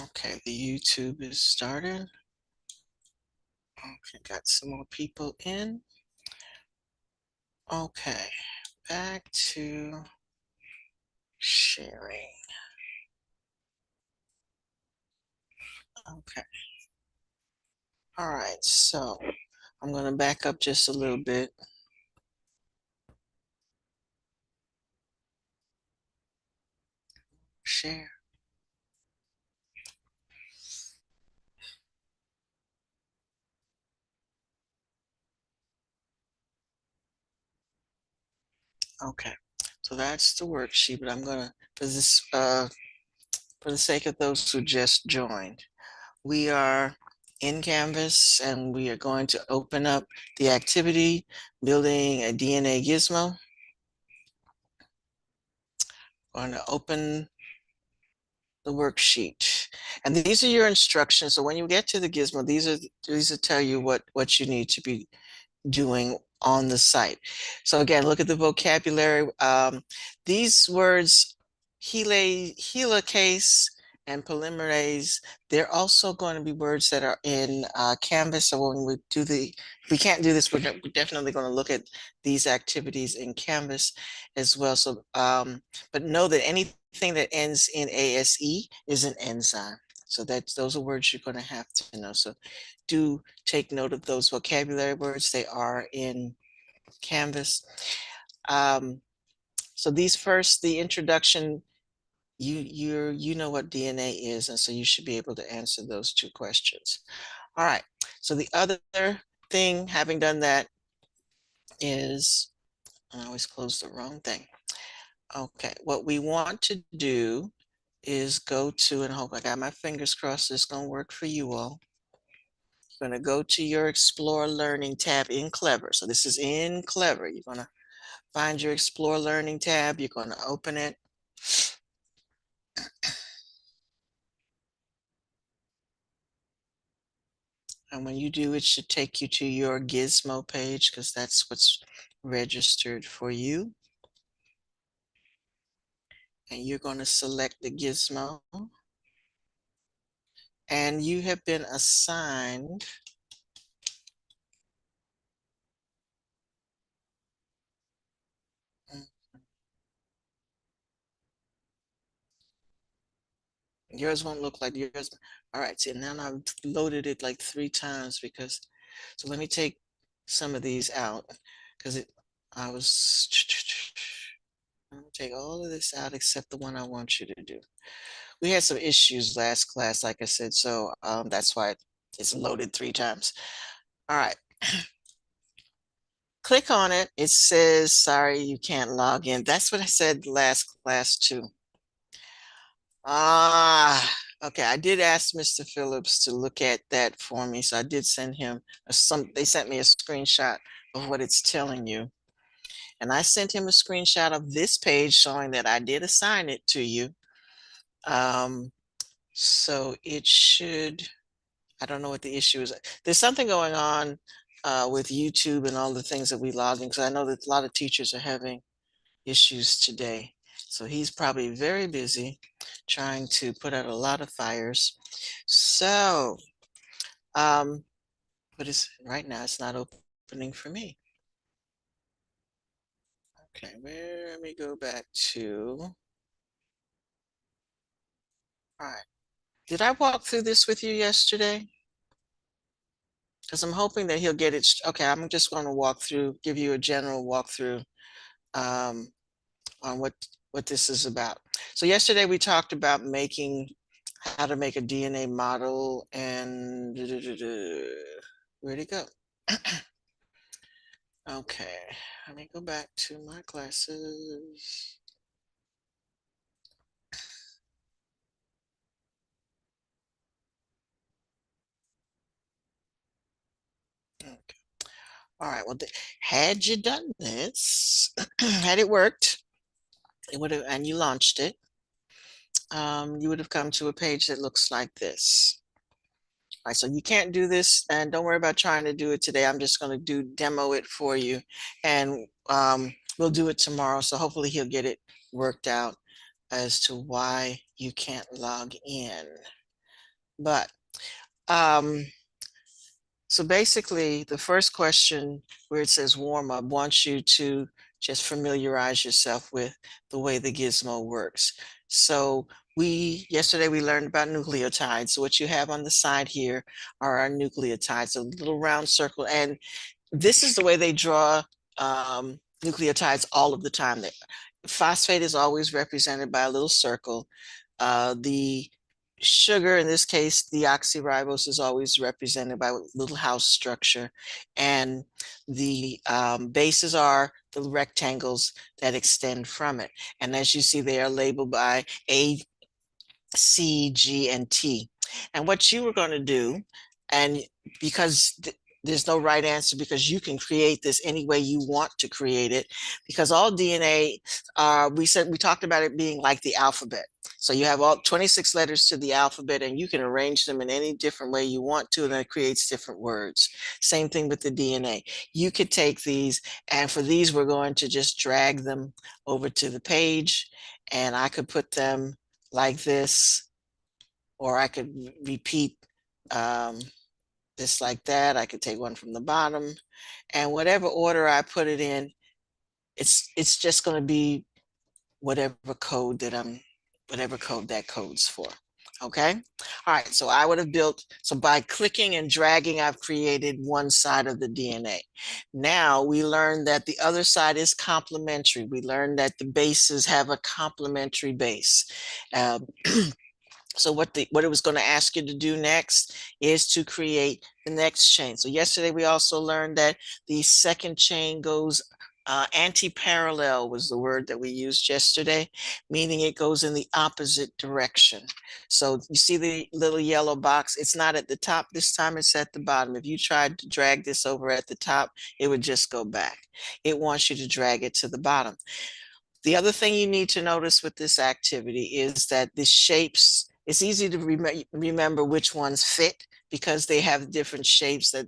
Okay, the YouTube is started. Okay, got some more people in. Okay, back to sharing. Okay. All right, so I'm going to back up just a little bit. Share. Okay, so that's the worksheet, but I'm going to, for the sake of those who just joined, we are in Canvas and we are going to open up the activity, building a DNA gizmo. We're going to open the worksheet. And these are your instructions. So when you get to the gizmo, these are tell you what you need to be doing on the site. So again, look at the vocabulary. These words, helicase and polymerase, they're also going to be words that are in Canvas. So when we do if we can't do this, we're definitely going to look at these activities in Canvas as well. So, but know that anything that ends in ASE is an enzyme. So those are words you're going to have to know. So do take note of those vocabulary words. They are in Canvas. So the introduction, you know what DNA is, and so you should be able to answer those two questions. All right. So the other thing, having done that, is I always close the wrong thing. Okay, what we want to do is go to, and I hope I got my fingers crossed it's going to work for you all. You're going to go to your Explore Learning tab in Clever. So this is in Clever. You're going to find your Explore Learning tab. You're going to open it. And when you do, it should take you to your Gizmo page because that's what's registered for you. And you're going to select the Gizmo. And you have been assigned yours won't look like yours. All right, see, now I've loaded it like 3 times because, so let me take some of these out because I was, I'm gonna take all of this out except the one I want you to do. We had some issues last class, like I said, so that's why it's loaded 3 times. All right. Click on it. It says, sorry, you can't log in. That's what I said last class too. Okay. I did ask Mr. Phillips to look at that for me. So I did send him they sent me a screenshot of what it's telling you. And I sent him a screenshot of this page showing that I did assign it to you. So it should, I don't know what the issue is. There's something going on with YouTube and all the things that we log in. Because I know that a lot of teachers are having issues today. So he's probably very busy trying to put out a lot of fires. So, but it's right now it's not opening for me. Okay, let me go back to, all right. Did I walk through this with you yesterday? Because I'm hoping that he'll get it. Okay, I'm just going to walk through, give you a general walkthrough um, on what this is about. So yesterday we talked about how to make a DNA model and where'd it go? Okay, let me go back to my classes. Okay. All right, well, had you done this, had it worked, it would have, and you launched it, you would have come to a page that looks like this. All right, so you can't do this, and don't worry about trying to do it today. I'm just going to demo it for you, and we'll do it tomorrow. So hopefully he'll get it worked out as to why you can't log in. But um, so basically, the first question where it says warm up wants you to just familiarize yourself with the way the gizmo works. So yesterday we learned about nucleotides. So what you have on the side here are our nucleotides, a little round circle. And this is the way they draw nucleotides all of the time. Phosphate is always represented by a little circle. The sugar, in this case, deoxyribose, is always represented by a little house structure. And the bases are the rectangles that extend from it. And as you see, they are labeled by A, C, G, and T. And what you were going to do, and because there's no right answer, because you can create this any way you want to create it, because all DNA, we talked about it being like the alphabet. So you have all 26 letters to the alphabet, and you can arrange them in any different way you want to, and it creates different words. Same thing with the DNA. You could take these, and for these, we're going to just drag them over to the page, and I could put them like this, or I could repeat um, this like that. I could take one from the bottom, and whatever order I put it in, it's just going to be whatever code whatever code that codes for. Okay. All right. So I would have so by clicking and dragging, I've created one side of the DNA. Now we learned that the other side is complementary. We learned that the bases have a complementary base. Uh, So what it was going to ask you to do next is to create the next chain. So yesterday we also learned that the second chain goes anti-parallel was the word that we used yesterday, meaning it goes in the opposite direction. So you see the little yellow box, it's not at the top this time, it's at the bottom. If you tried to drag this over at the top, it would just go back. It wants you to drag it to the bottom. The other thing you need to notice with this activity is that the shapes, it's easy to remember which ones fit because they have different shapes that,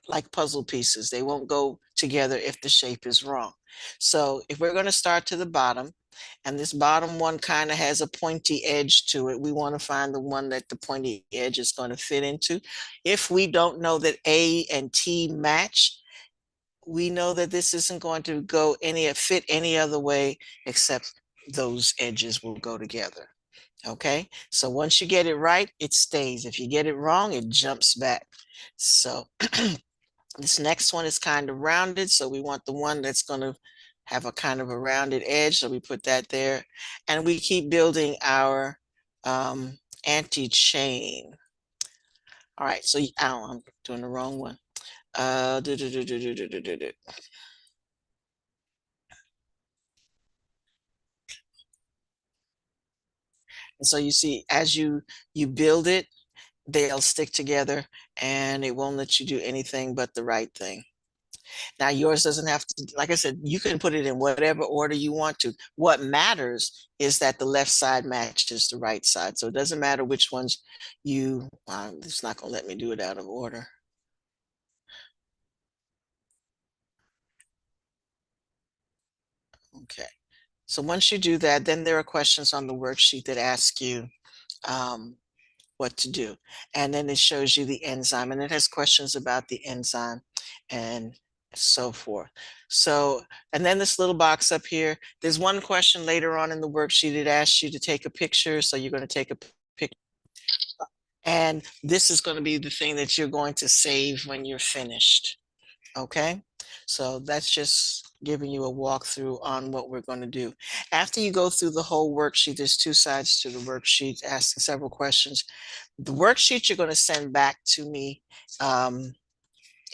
like puzzle pieces, they won't go together if the shape is wrong. So if we're going to start to the bottom, and this bottom one kind of has a pointy edge to it, we want to find the one that the pointy edge is going to fit into. If we don't know that A and T match, we know that this isn't going to fit any other way except those edges will go together. Okay, so once you get it right, it stays. If you get it wrong, it jumps back. So this next one is kind of rounded, so we want the one that's going to have a kind of a rounded edge, so we put that there, and we keep building our anti-chain. All right, so I'm doing the wrong one. Uh, do, do, do, do, do, do, do, do. And so you see, as you build it, they'll stick together and it won't let you do anything but the right thing. Now yours doesn't have to, like I said, you can put it in whatever order you want to. What matters is that the left side matches the right side. So it doesn't matter which ones it's not gonna let me do it out of order. Okay. So once you do that, then there are questions on the worksheet that ask you, um, what to do. And then it shows you the enzyme and it has questions about the enzyme and so forth. So, and then this little box up here, there's one question later on in the worksheet. It asks you to take a picture. So you're going to take a picture. And this is going to be the thing that you're going to save when you're finished. Okay, so that's just giving you a walkthrough on what we're going to do. After you go through the whole worksheet, there's two sides to the worksheet, asking several questions. The worksheet you're going to send back to me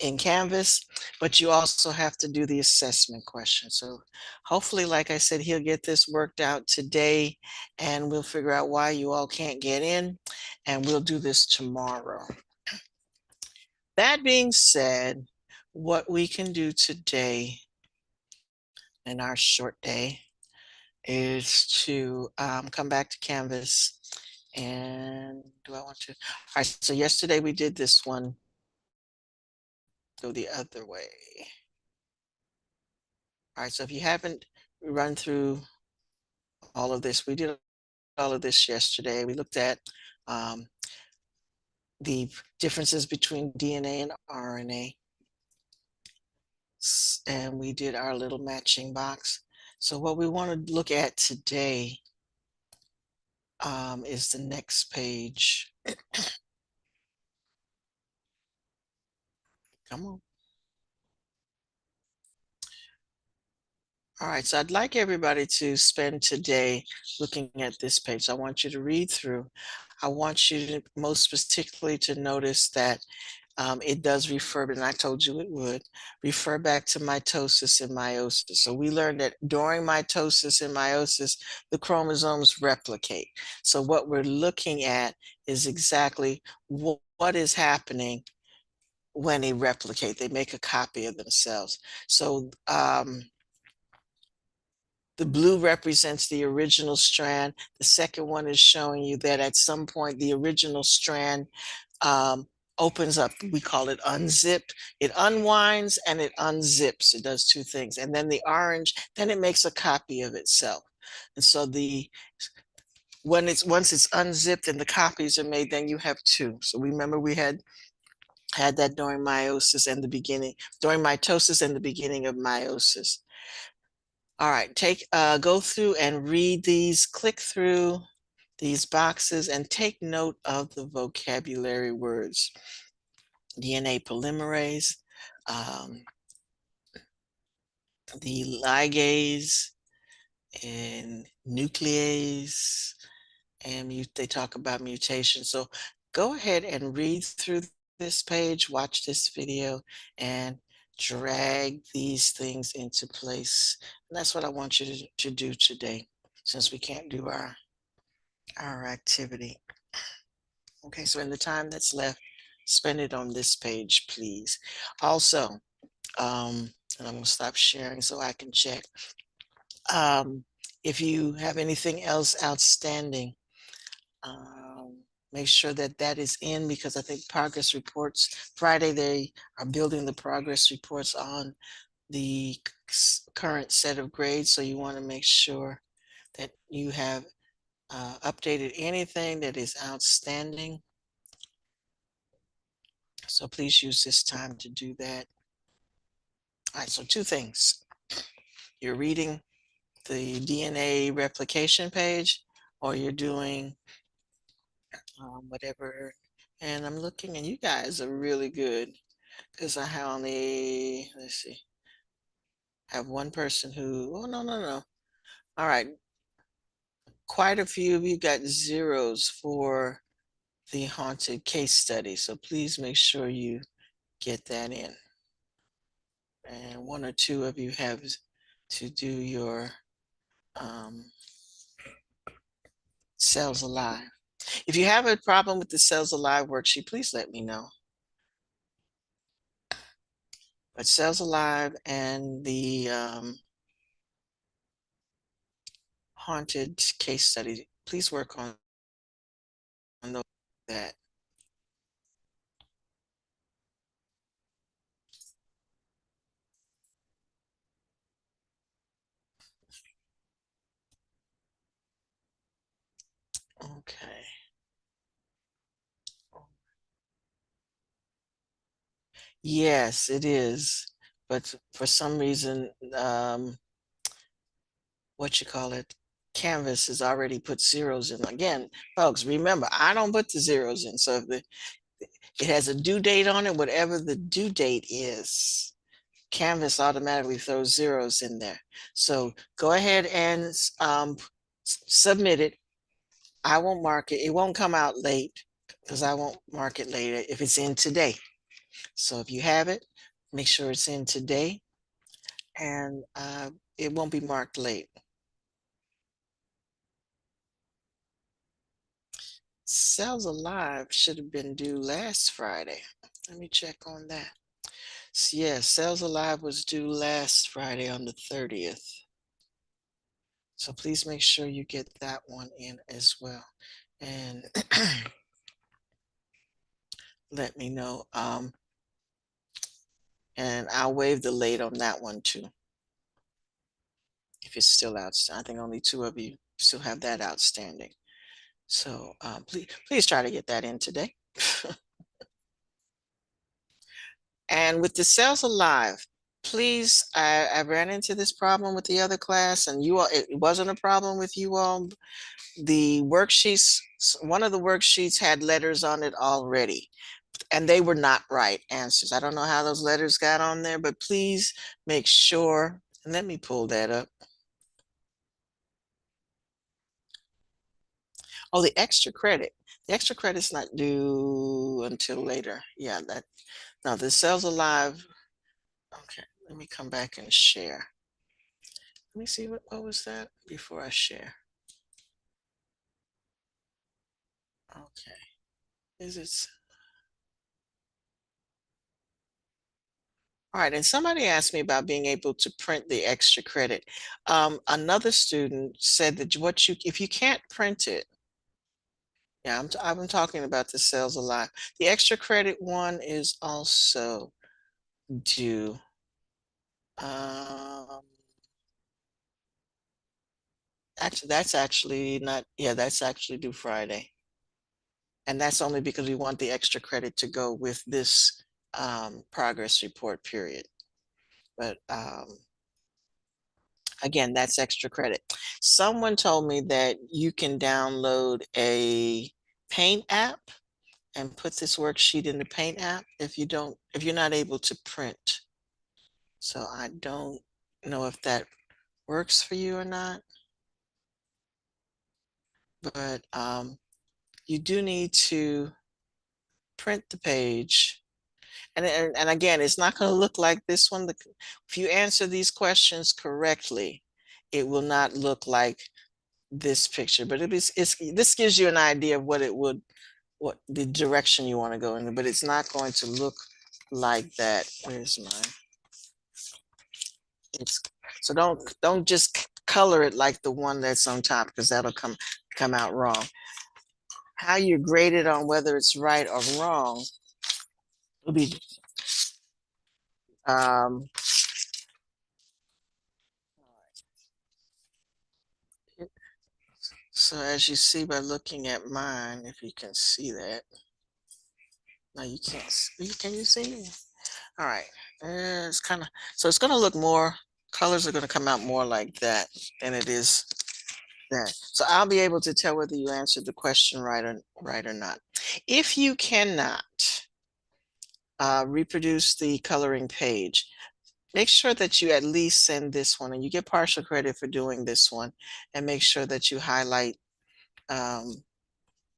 in Canvas, but you also have to do the assessment question. So hopefully, like I said, he'll get this worked out today and we'll figure out why you all can't get in and we'll do this tomorrow. That being said, what we can do today in our short day is to come back to Canvas and do I want to? All right, so yesterday we did this one, go the other way. All right, so if you haven't run through all of this, we did all of this yesterday. We looked at the differences between DNA and RNA. And we did our little matching box. So what we want to look at today is the next page. Come on. All right, so I'd like everybody to spend today looking at this page. I want you to read through. I want you to most particularly to notice that it does refer, and I told you it would, refer back to mitosis and meiosis. So we learned that during mitosis and meiosis, the chromosomes replicate. So what we're looking at is exactly what is happening when they replicate. They make a copy of themselves. So the blue represents the original strand. The second one is showing you that at some point the original strand opens up. We call it unzipped. It unwinds and it unzips. It does two things. And then the orange, then it makes a copy of itself. And so once it's unzipped and the copies are made, then you have two. So remember we had that during meiosis and the beginning, during mitosis and the beginning of meiosis. All right, go through and read these, click through these boxes and take note of the vocabulary words. DNA polymerase, the ligase and nuclease, and they talk about mutation. So go ahead and read through this page, watch this video, and drag these things into place. And that's what I want you to do today, since we can't do our activity. Okay, so in the time that's left, spend it on this page, please. Also, and I'm gonna stop sharing so I can check. If you have anything else outstanding, make sure that that is in, because I think progress reports, Friday, they are building the progress reports on the current set of grades. So you want to make sure that you have updated anything that is outstanding. So please use this time to do that. All right, so two things. You're reading the DNA replication page, or you're doing whatever. And I'm looking, and you guys are really good, because I only, let's see, have one person who, oh, no. All right. Quite a few of you got zeros for the haunted case study. So please make sure you get that in. And one or two of you have to do your Cells Alive. If you have a problem with the Cells Alive worksheet, please let me know. But Cells Alive and the haunted case study, please work on that. Okay. Yes, it is. But for some reason, what you call it, Canvas has already put zeros in. Again, folks, remember, I don't put the zeros in. So if it has a due date on it, whatever the due date is, Canvas automatically throws zeros in there. So go ahead and submit it. I won't mark it. It won't come out late, because I won't mark it later if it's in today. So if you have it, make sure it's in today, and it won't be marked late. Cells Alive should have been due last Friday. Let me check on that. So yeah, Cells Alive was due last Friday on the 30th. So please make sure you get that one in as well. And let me know. And I'll waive the late on that one too, if it's still outstanding. I think only two of you still have that outstanding. So please try to get that in today. And with the cells alive, please, I ran into this problem with the other class, and you all, it wasn't a problem with you all. The worksheets, one of the worksheets had letters on it already, and they were not right answers. I don't know how those letters got on there, but please make sure, and let me pull that up. Oh, the extra credit. The extra credit's not due until later. Yeah, that, now the cells alive. Okay, let me come back and share. Let me see what was that before I share. Okay, is it? All right, and somebody asked me about being able to print the extra credit. Another student said that what you, if you can't print it, yeah, I've been talking about the cells alive. The extra credit one is also due. Um, Actually, that's actually not, yeah, that's actually due Friday. And that's only because we want the extra credit to go with this progress report period. But again, that's extra credit. Someone told me that you can download a Paint app and put this worksheet in the Paint app if you're not able to print. So I don't know if that works for you or not, but you do need to print the page. And again, it's not going to look like this one. If you answer these questions correctly, it will not look like this picture, but this gives you an idea of what the direction you want to go in, but it's not going to look like that. Where's mine? It's, so don't just color it like the one that's on top, because that'll come out wrong. How you grade it on whether it's right or wrong will be um, so as you see by looking at mine, if you can see that. No, you can't see. Can you see? All right. It's kind of, so it's going to look more, colors are going to come out more like that than it is that. So I'll be able to tell whether you answered the question right or not. If you cannot reproduce the coloring page, make sure that you at least send this one, and you get partial credit for doing this one, and make sure that you highlight um,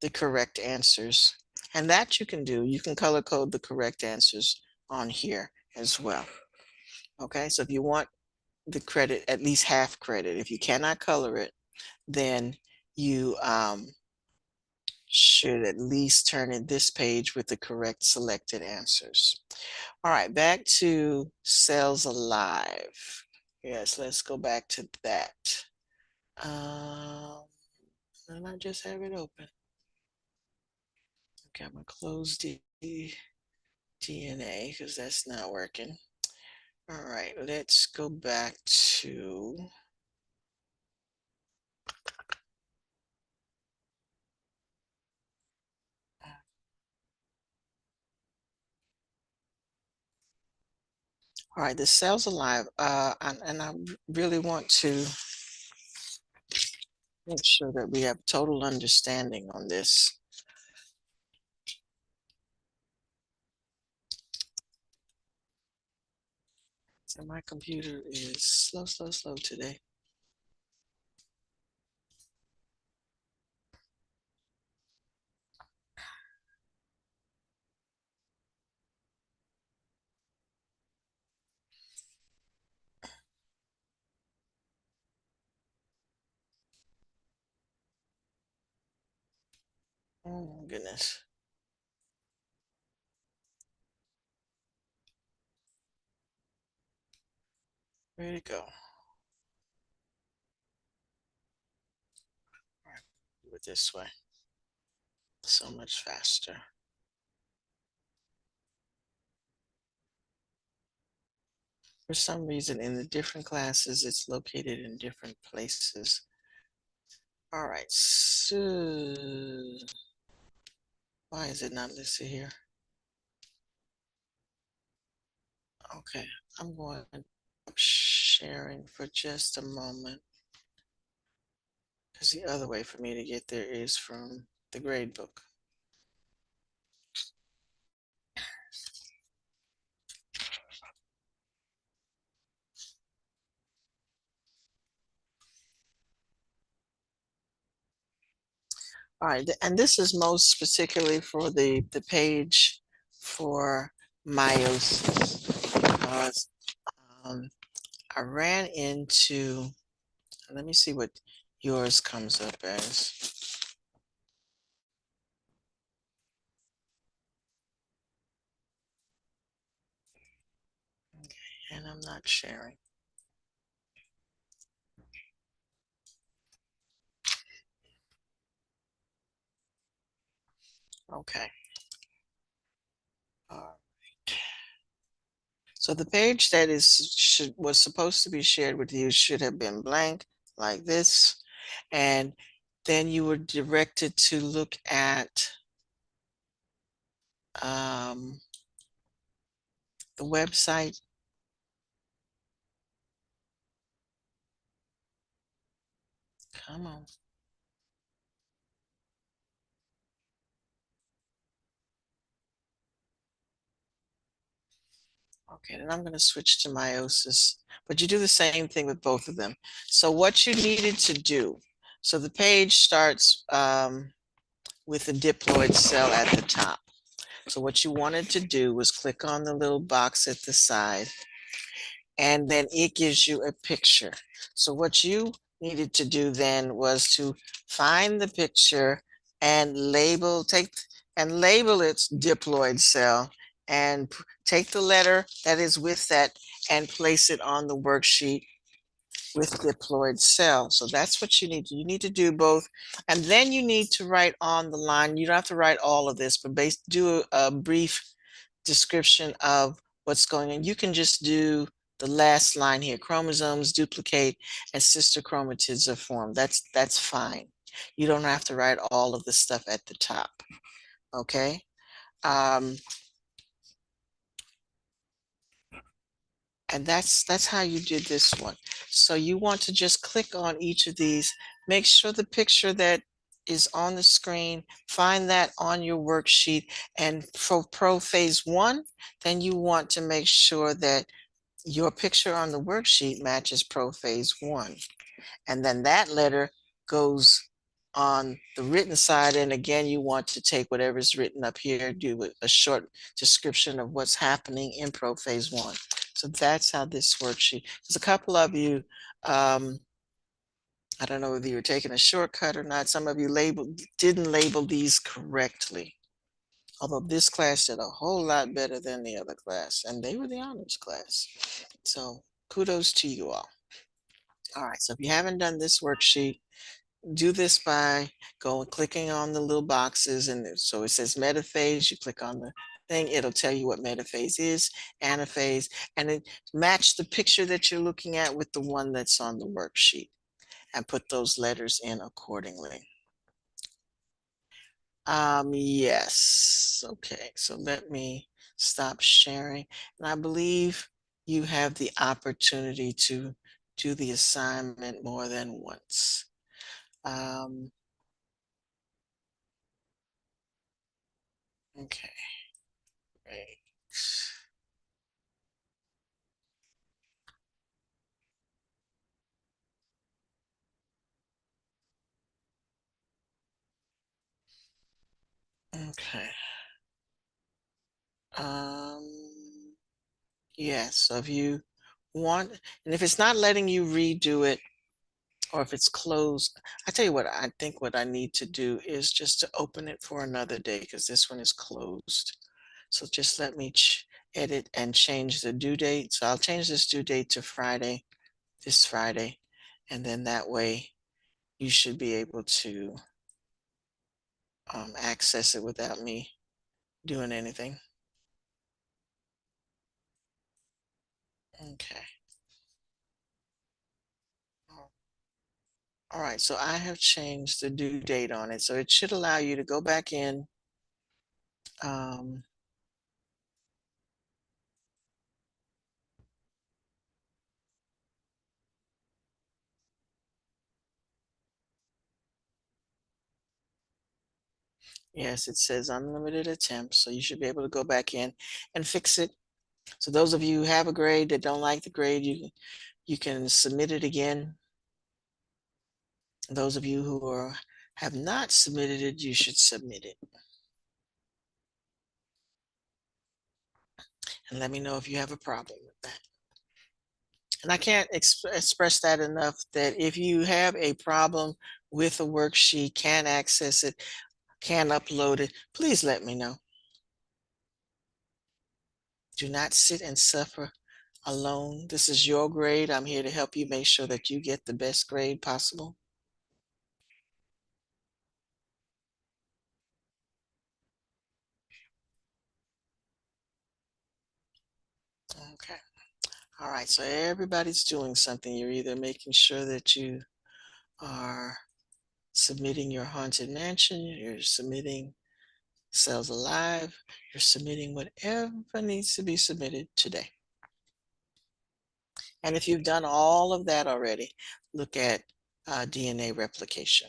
the correct answers. And that you can do. You can color code the correct answers on here as well. Okay, so if you want the credit, at least half credit, if you cannot color it, then you should at least turn in this page with the correct selected answers. All right, back to cells alive. Yes, let's go back to that. And I just have it open. Okay, I'm gonna close the DNA because that's not working. All right, let's go back to all right, the cell's alive. And I really want to make sure that we have total understanding on this. So my computer is slow today. Oh my goodness. Where'd it go? All right, do it this way. So much faster. For some reason, in the different classes, it's located in different places. All right, so why is it not listed here? Okay, I'm going to stop sharing for just a moment because the other way for me to get there is from the grade book. All right, and this is most particularly for the page for meiosis because um, I ran into, let me see what yours comes up as. And I'm not sharing. Okay. All right. So the page that was supposed to be shared with you should have been blank like this. And then you were directed to look at the website. Come on. Okay, then I'm going to switch to meiosis, but you do the same thing with both of them. So what you needed to do, so the page starts with the diploid cell at the top. So what you wanted to do was click on the little box at the side, and then it gives you a picture. So what you needed to do then was to find the picture and label its diploid cell and take the letter that is with that and place it on the worksheet with diploid cell. So that's what you need. You need to do both. And then you need to write on the line. You don't have to write all of this, but do a brief description of what's going on. You can just do the last line here: chromosomes duplicate and sister chromatids are formed. That's fine. You don't have to write all of the stuff at the top. Okay. Um, and that's how you did this one. So you want to just click on each of these, make sure the picture that is on the screen, find that on your worksheet. And for prophase one, then you want to make sure that your picture on the worksheet matches prophase one. And then that letter goes on the written side. And again, you want to take whatever's written up here, do a short description of what's happening in prophase one. So that's how this worksheet. There's a couple of you, I don't know whether you were taking a shortcut or not. Some of you didn't label these correctly. Although this class did a whole lot better than the other class, and they were the honors class. So kudos to you all. All right, so if you haven't done this worksheet, do this by going clicking on the little boxes, and so it says metaphase. You click on the thing, it'll tell you what metaphase is, anaphase, and then match the picture that you're looking at with the one that's on the worksheet and put those letters in accordingly. Yes. Okay, so let me stop sharing. And I believe you have the opportunity to do the assignment more than once. Um, okay, great. Okay. Yes, so if you want, and if it's not letting you redo it, or if it's closed, I tell you what, I think what I need to do is just to open it for another day because this one is closed. So just let me edit and change the due date. So I'll change this due date to Friday, this Friday, and then that way you should be able to access it without me doing anything. Okay. All right, so I have changed the due date on it. So it should allow you to go back in. Um, Yes, it says unlimited attempts, so you should be able to go back in and fix it. So those of you who have a grade that don't like the grade, you can submit it again. Those of you who have not submitted it, you should submit it. And let me know if you have a problem with that. And I can't express that enough that if you have a problem with a worksheet, can't access it, can't upload it, please let me know. Do not sit and suffer alone. This is your grade. I'm here to help you make sure that you get the best grade possible. Okay. All right. So everybody's doing something. You're either making sure that you are submitting your haunted mansion, you're submitting cells alive, you're submitting whatever needs to be submitted today. And if you've done all of that already, look at DNA replication.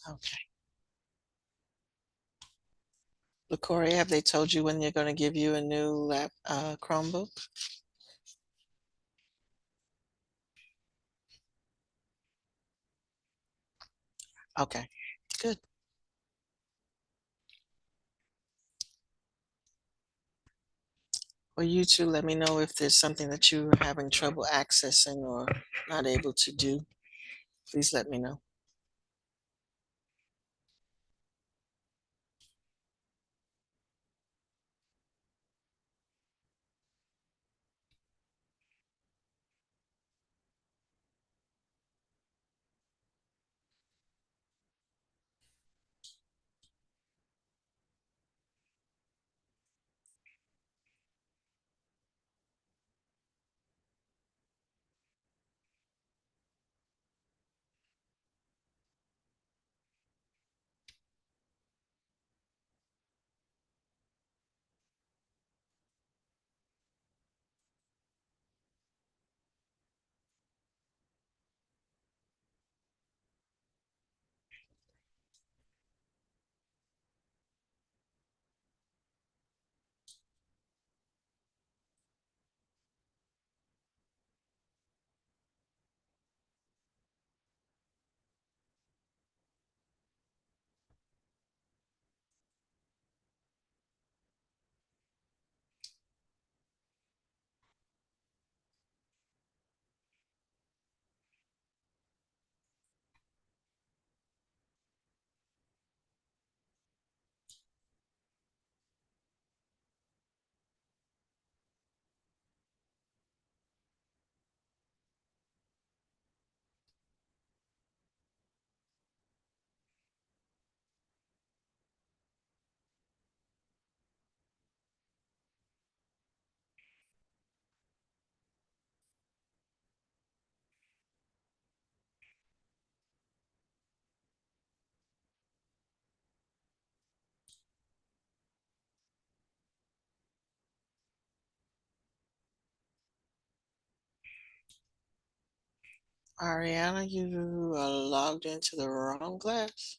Okay. LaCoria, have they told you when they're going to give you a new Chromebook? Okay, good. Well, you too, let me know if there's something that you're having trouble accessing or not able to do. Please let me know. Ariana, you are logged into the wrong class.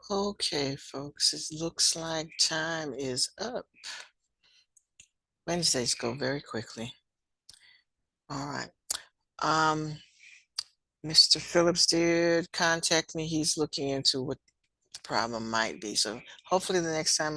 Okay, folks, it looks like time is up. Wednesdays go very quickly. All right. Mr. Phillips did contact me. He's looking into what the problem might be. So hopefully the next time